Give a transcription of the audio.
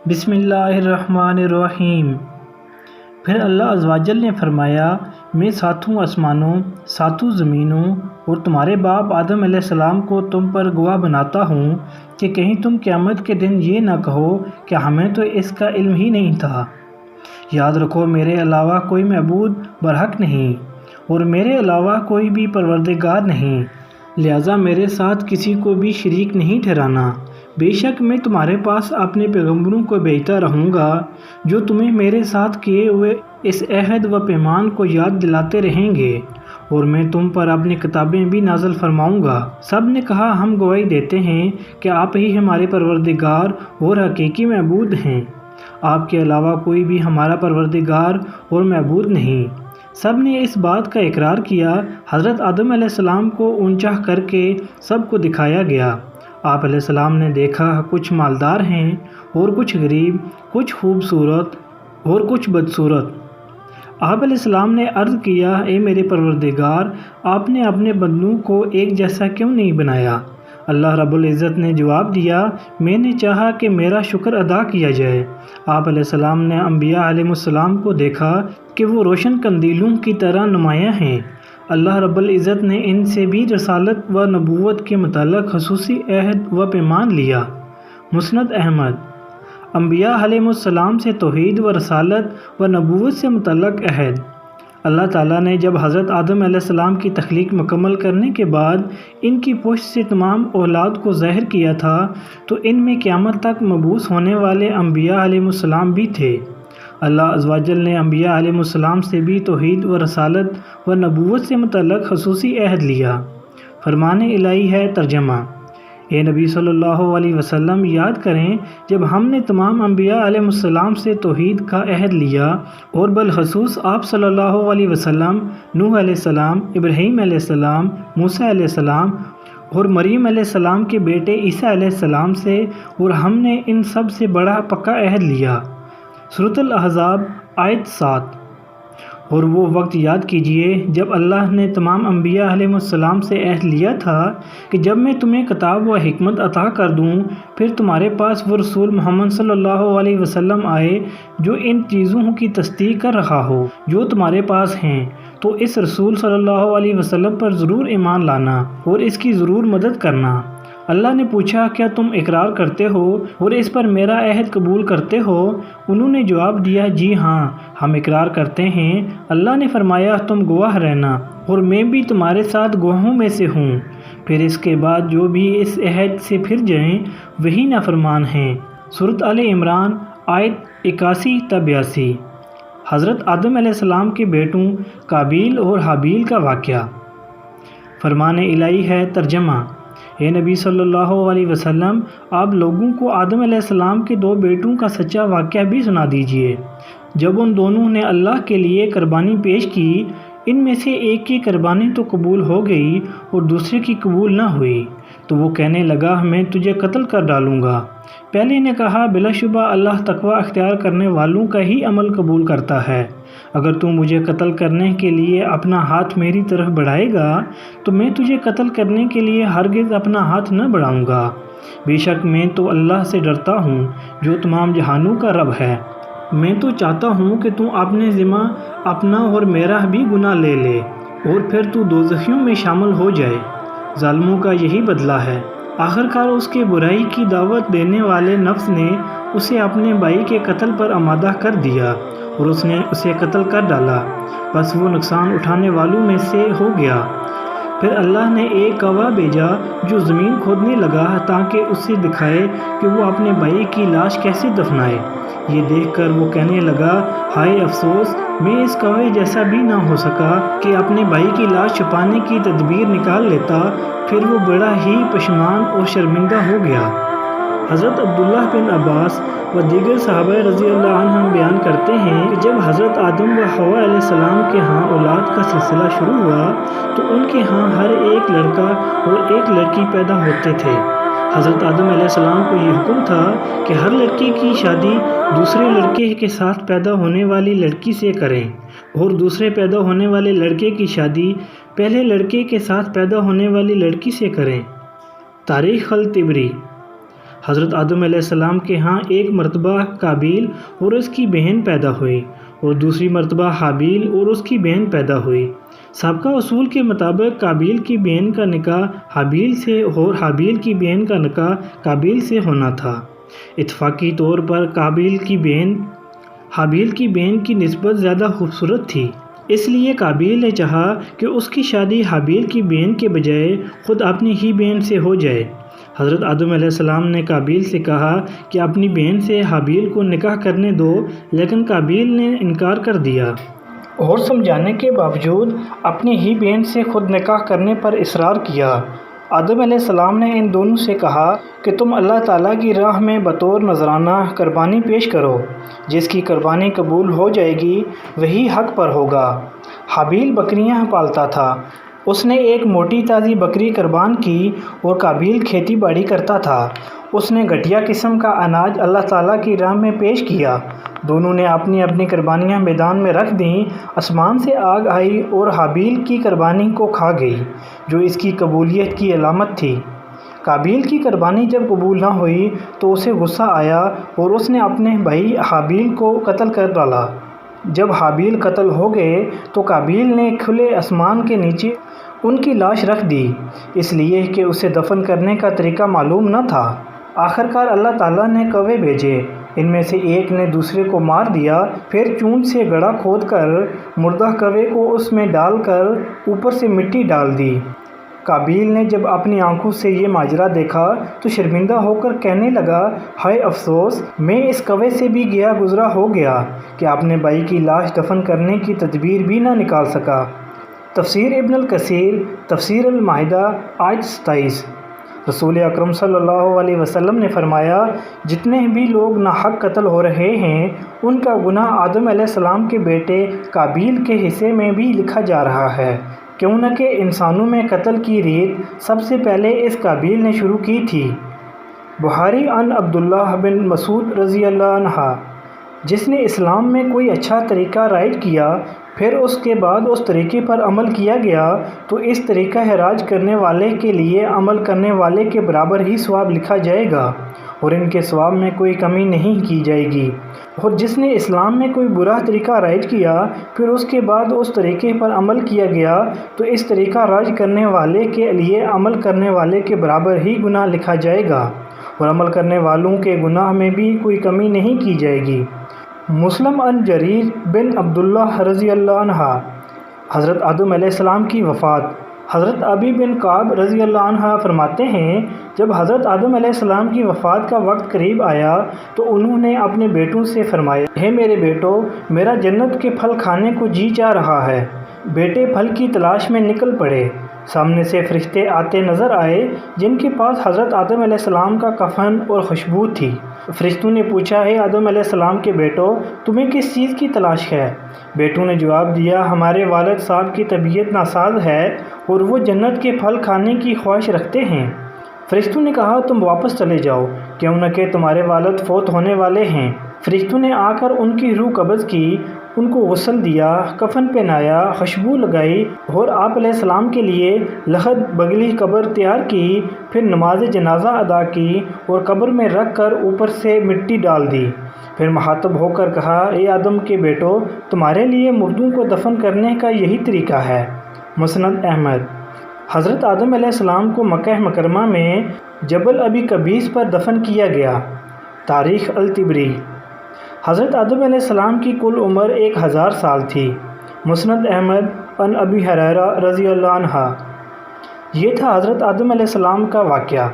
بسم اللہ الرحمن الرحیم۔ پھر اللہ عز و جل نے فرمایا، میں ساتوں آسمانوں، ساتوں زمینوں اور تمہارے باپ آدم علیہ السلام کو تم پر گواہ بناتا ہوں کہ کہیں تم قیامت کے دن یہ نہ کہو کہ ہمیں تو اس کا علم ہی نہیں تھا۔ یاد رکھو، میرے علاوہ کوئی معبود برحق نہیں اور میرے علاوہ کوئی بھی پروردگار نہیں، لہٰذا میرے ساتھ کسی کو بھی شریک نہیں ٹھہرانا۔ بے شک میں تمہارے پاس اپنے پیغمبروں کو بھیجتا رہوں گا جو تمہیں میرے ساتھ کیے ہوئے اس عہد و پیمان کو یاد دلاتے رہیں گے، اور میں تم پر اپنی کتابیں بھی نازل فرماؤں گا۔ سب نے کہا، ہم گواہی دیتے ہیں کہ آپ ہی ہمارے پروردگار اور حقیقی معبود ہیں، آپ کے علاوہ کوئی بھی ہمارا پروردگار اور معبود نہیں۔ سب نے اس بات کا اقرار کیا۔ حضرت آدم علیہ السلام کو اونچا کر کے سب کو دکھایا گیا۔ آپ علیہ السلام نے دیکھا کچھ مالدار ہیں اور کچھ غریب، کچھ خوبصورت اور کچھ بدصورت۔ آپ علیہ السلام نے عرض کیا، اے میرے پروردگار، آپ نے اپنے بندوں کو ایک جیسا کیوں نہیں بنایا؟ اللہ رب العزت نے جواب دیا، میں نے چاہا کہ میرا شکر ادا کیا جائے۔ آپ علیہ السلام نے انبیاء علیہ السلام کو دیکھا کہ وہ روشن قندیلوں کی طرح نمایاں ہیں۔ اللہ رب العزت نے ان سے بھی رسالت و نبوت کے متعلق خصوصی عہد و پیمان لیا۔ مسند احمد۔ انبیاء علیہ السلام سے توحید و رسالت و نبوت سے متعلق عہد۔ اللہ تعالیٰ نے جب حضرت آدم علیہ السلام کی تخلیق مکمل کرنے کے بعد ان کی پشت سے تمام اولاد کو ظاہر کیا تھا تو ان میں قیامت تک مبعوث ہونے والے انبیاء علیہ السلام بھی تھے۔ اللہ عز و جل نے انبیاء علیہ السلام سے بھی توحید و رسالت و نبوت سے متعلق خصوصی عہد لیا۔ فرمان الہی ہے ترجمہ۔ اے نبی صلی اللہ علیہ وسلم، یاد کریں جب ہم نے تمام انبیاء علیہ السلام سے توحید کا عہد لیا اور بالخصوص آپ صلی اللہ علیہ وسلم، نوح علیہ السلام، ابراہیم علیہ السلام، موسیٰ علیہ السلام اور مریم علیہ السلام کے بیٹے عیسیٰ علیہ السلام سے، اور ہم نے ان سب سے بڑا پکا عہد لیا۔ سورۃ الاحزاب آیت 7۔ اور وہ وقت یاد کیجئے جب اللہ نے تمام انبیاء علیہ السلام سے عہد لیا تھا کہ جب میں تمہیں کتاب و حکمت عطا کر دوں، پھر تمہارے پاس وہ رسول محمد صلی اللہ علیہ وسلم آئے جو ان چیزوں کی تصدیق کر رہا ہو جو تمہارے پاس ہیں، تو اس رسول صلی اللہ علیہ وسلم پر ضرور ایمان لانا اور اس کی ضرور مدد کرنا۔ اللہ نے پوچھا، کیا تم اقرار کرتے ہو اور اس پر میرا عہد قبول کرتے ہو؟ انہوں نے جواب دیا، جی ہاں، ہم اقرار کرتے ہیں۔ اللہ نے فرمایا، تم گواہ رہنا اور میں بھی تمہارے ساتھ گواہوں میں سے ہوں۔ پھر اس کے بعد جو بھی اس عہد سے پھر جائیں وہی نافرمان ہیں۔ سورۃ آل عمران آیت 81 تا 82۔ حضرت آدم علیہ السلام کے بیٹوں قابیل اور حابیل کا واقعہ۔ فرمان الہی ہے ترجمہ۔ اے نبی صلی اللہ علیہ وسلم، آپ لوگوں کو آدم علیہ السلام کے دو بیٹوں کا سچا واقعہ بھی سنا دیجئے۔ جب ان دونوں نے اللہ کے لیے قربانی پیش کی، ان میں سے ایک کی قربانی تو قبول ہو گئی اور دوسرے کی قبول نہ ہوئی، تو وہ کہنے لگا، میں تجھے قتل کر ڈالوں گا۔ پہلے نے کہا، بلا شبہ اللہ تقوی اختیار کرنے والوں کا ہی عمل قبول کرتا ہے۔ اگر تو مجھے قتل کرنے کے لیے اپنا ہاتھ میری طرف بڑھائے گا تو میں تجھے قتل کرنے کے لیے ہرگز اپنا ہاتھ نہ بڑھاؤں گا۔ بے شک میں تو اللہ سے ڈرتا ہوں جو تمام جہانوں کا رب ہے۔ میں تو چاہتا ہوں کہ تو اپنے ذمہ اپنا اور میرا بھی گناہ لے لے اور پھر تو دوزخیوں میں شامل ہو جائے۔ ظالموں کا یہی بدلہ ہے۔ آخرکار اس کے برائی کی دعوت دینے والے نفس نے اسے اپنے بھائی کے قتل پر آمادہ کر دیا اور اس نے اسے قتل کر ڈالا، بس وہ نقصان اٹھانے والوں میں سے ہو گیا۔ پھر اللہ نے ایک گواہ بھیجا جو زمین کھودنے لگا تاکہ اسے دکھائے کہ وہ اپنے بھائی کی لاش کیسے دفنائے۔ یہ دیکھ کر وہ کہنے لگا، ہائے افسوس، میں اس کوے جیسا بھی نہ ہو سکا کہ اپنے بھائی کی لاش چھپانے کی تدبیر نکال لیتا۔ پھر وہ بڑا ہی پشیمان اور شرمندہ ہو گیا۔ حضرت عبداللہ بن عباس و دیگر صحابہ رضی اللہ عنہم بیان کرتے ہیں کہ جب حضرت آدم و حوا علیہ السلام کے ہاں اولاد کا سلسلہ شروع ہوا تو ان کے ہاں ہر ایک لڑکا اور ایک لڑکی پیدا ہوتے تھے۔ حضرت آدم علیہ السلام کو یہ حکم تھا کہ ہر لڑکے کی شادی دوسرے لڑکے کے ساتھ پیدا ہونے والی لڑکی سے کریں اور دوسرے پیدا ہونے والے لڑکے کی شادی پہلے لڑکے کے ساتھ پیدا ہونے والی لڑکی سے کریں۔ تاریخ الطبری۔ حضرت آدم علیہ السلام کے ہاں ایک مرتبہ قابیل اور اس کی بہن پیدا ہوئی اور دوسری مرتبہ حابیل اور اس کی بہن پیدا ہوئی۔ سابقہ اصول کے مطابق قابیل کی بہن کا نکاح حابیل سے اور حابیل کی بہن کا نکاح قابیل سے ہونا تھا۔ اتفاقی طور پر قابیل کی بہن حابیل کی بہن کی نسبت زیادہ خوبصورت تھی، اس لیے قابیل نے چاہا کہ اس کی شادی حابیل کی بہن کے بجائے خود اپنی ہی بہن سے ہو جائے۔ حضرت آدم علیہ السلام نے قابیل سے کہا کہ اپنی بہن سے حابیل کو نکاح کرنے دو، لیکن قابیل نے انکار کر دیا اور سمجھانے کے باوجود اپنی ہی بہن سے خود نکاح کرنے پر اصرار کیا۔ آدم علیہ السلام نے ان دونوں سے کہا کہ تم اللہ تعالیٰ کی راہ میں بطور نذرانہ قربانی پیش کرو، جس کی قربانی قبول ہو جائے گی وہی حق پر ہوگا۔ حابیل بکریاں پالتا تھا، اس نے ایک موٹی تازی بکری قربان کی اور قابیل کھیتی باڑی کرتا تھا، اس نے گھٹیا قسم کا اناج اللہ تعالیٰ کی راہ میں پیش کیا۔ دونوں نے اپنی اپنی قربانیاں میدان میں رکھ دیں، آسمان سے آگ آئی اور حابیل کی قربانی کو کھا گئی، جو اس کی قبولیت کی علامت تھی۔ قابیل کی قربانی جب قبول نہ ہوئی تو اسے غصہ آیا اور اس نے اپنے بھائی حابیل کو قتل کر ڈالا۔ جب حابیل قتل ہو گئے تو قابیل نے کھلے آسمان کے نیچے ان کی لاش رکھ دی، اس لیے کہ اسے دفن کرنے کا طریقہ معلوم نہ تھا۔ آخرکار اللہ تعالیٰ نے کوے بھیجے، ان میں سے ایک نے دوسرے کو مار دیا، پھر چونٹ سے گڑھا کھود کر مردہ کوے کو اس میں ڈال کر اوپر سے مٹی ڈال دی۔ قابیل نے جب اپنی آنکھوں سے یہ ماجرا دیکھا تو شرمندہ ہو کر کہنے لگا، ہائے افسوس، میں اس کوے سے بھی گیا گزرا ہو گیا کہ اپنے بھائی کی لاش دفن کرنے کی تدبیر بھی نہ نکال سکا۔ تفسیر ابن الکثیر، تفسیر المائدہ، آیت 27۔ رسول اکرم صلی اللہ علیہ وسلم نے فرمایا، جتنے بھی لوگ ناحق قتل ہو رہے ہیں ان کا گناہ آدم علیہ السلام کے بیٹے قابیل کے حصے میں بھی لکھا جا رہا ہے، کیوں نہ کہ انسانوں میں قتل کی ریت سب سے پہلے اس قابیل نے شروع کی تھی۔ بخاری عن عبداللہ بن مسعود رضی اللہ عنہ، جس نے اسلام میں کوئی اچھا طریقہ رائج کیا پھر اس کے بعد اس طریقے پر عمل کیا گیا تو اس طریقہ رائج کرنے والے کے لیے عمل کرنے والے کے برابر ہی ثواب لکھا جائے گا اور ان کے ثواب میں کوئی کمی نہیں کی جائے گی۔ اور جس نے اسلام میں کوئی برا طریقہ رائج کیا پھر اس کے بعد اس طریقے پر عمل کیا گیا تو اس طریقہ رائج کرنے والے کے لیے عمل کرنے والے کے برابر ہی گناہ لکھا جائے گا اور عمل کرنے والوں کے گناہ میں بھی کوئی کمی نہیں کی جائے گی۔ مسلم عن جریر بن عبداللہ رضی اللہ عنہ، حضرت آدم علیہ السلام کی وفات۔ حضرت ابی بن کعب رضی اللہ عنہ فرماتے ہیں، جب حضرت آدم علیہ السلام کی وفات کا وقت قریب آیا تو انہوں نے اپنے بیٹوں سے فرمایا، ہے میرے بیٹو، میرا جنت کے پھل کھانے کو جی چاہ رہا ہے۔ بیٹے پھل کی تلاش میں نکل پڑے۔ سامنے سے فرشتے آتے نظر آئے جن کے پاس حضرت آدم علیہ السلام کا کفن اور خوشبو تھی۔ فرشتوں نے پوچھا، ہے آدم علیہ السلام کے بیٹو، تمہیں کس چیز کی تلاش ہے؟ بیٹوں نے جواب دیا، ہمارے والد صاحب کی طبیعت ناساز ہے اور وہ جنت کے پھل کھانے کی خواہش رکھتے ہیں۔ فرشتوں نے کہا، تم واپس چلے جاؤ، کیوں نہ کہ تمہارے والد فوت ہونے والے ہیں۔ فرشتوں نے آ کر ان کی روح قبض کی، ان کو غسل دیا، کفن پہنایا، خوشبو لگائی اور آپ علیہ السلام کے لیے لحد بگلی قبر تیار کی، پھر نماز جنازہ ادا کی اور قبر میں رکھ کر اوپر سے مٹی ڈال دی۔ پھر مخاطب ہو کر کہا، اے آدم کے بیٹو، تمہارے لیے مردوں کو دفن کرنے کا یہی طریقہ ہے۔ مسند احمد۔ حضرت آدم علیہ السلام کو مکہ مکرمہ میں جبل ابی قبیس پر دفن کیا گیا۔ تاریخ الطبری۔ حضرت آدم علیہ السلام کی کل عمر 1000 سال تھی۔ مسند احمد عن ابی ہریرہ رضی اللہ عنہ۔ یہ تھا حضرت آدم علیہ السلام کا واقعہ۔